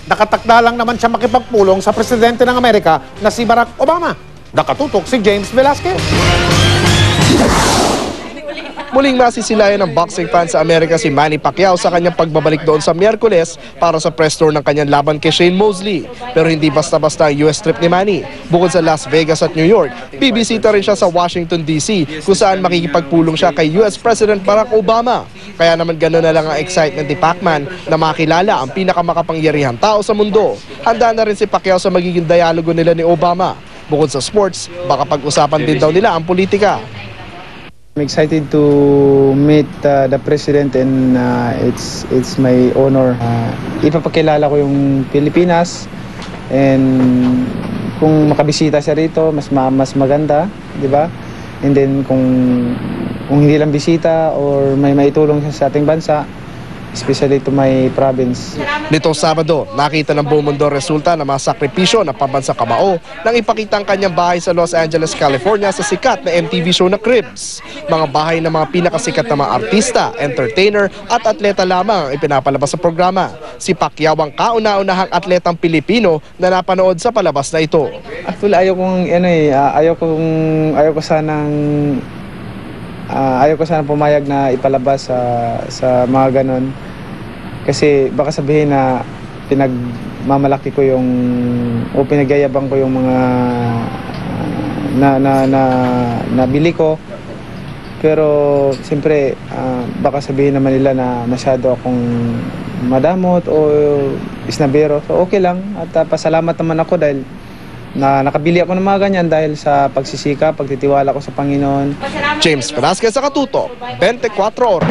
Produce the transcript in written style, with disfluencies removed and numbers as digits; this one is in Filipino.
Nakatakda lang naman siya makipagpulong sa presidente ng Amerika na si Barack Obama. Nakatutok si James Velasquez. Muling masisilayan ng boxing fan sa Amerika si Manny Pacquiao sa kanyang pagbabalik doon sa Miyerkules para sa press tour ng kanyang laban kay Shane Mosley. Pero hindi basta-basta ang US trip ni Manny. Bukod sa Las Vegas at New York, bibisita rin siya sa Washington DC kung saan makikipagpulong siya kay US President Barack Obama. Kaya naman gano'n na lang ang excitement ni Pacman na makilala ang pinakamakapangyarihang tao sa mundo. Handa na rin si Pacquiao sa magiging dialogo nila ni Obama. Bukod sa sports, baka pag-usapan din daw nila ang politika. I'm excited to meet the president and it's my honor. Ipapakilala ko yung Pilipinas and kung makabisita siya rito, mas maganda, di ba? And then kung hindi lang bisita or may maitulong siya sa ating bansa, especially to my province. Nitong Sabado, nakita ng buong mundo resulta ng mga sakripisyo ng pambansang kamao nang ipakita ang kanyang bahay sa Los Angeles, California sa sikat na MTV show na Cribs. Mga bahay ng mga pinakasikat na mga artista, entertainer at atleta lamang ang ipinapalabas sa programa. Si Pacquiao ang kauna-unahang atletang Pilipino na napanood sa palabas na ito. Actually, ayaw ko sanang pumayag na ipalabas sa mga ganon. Kasi baka sabihin na pinagmamalaki ko o pinagyayabang ko yung mga nabili ko. Pero siyempre baka sabihin naman nila na masyado akong madamot o isnabero. So okay lang at pasalamat naman ako dahil nakabili ako ng mga ganyan dahil sa pagsisikap, pagtitiwala ko sa Panginoon. James Velasquez sa Katutok, 24 Oras.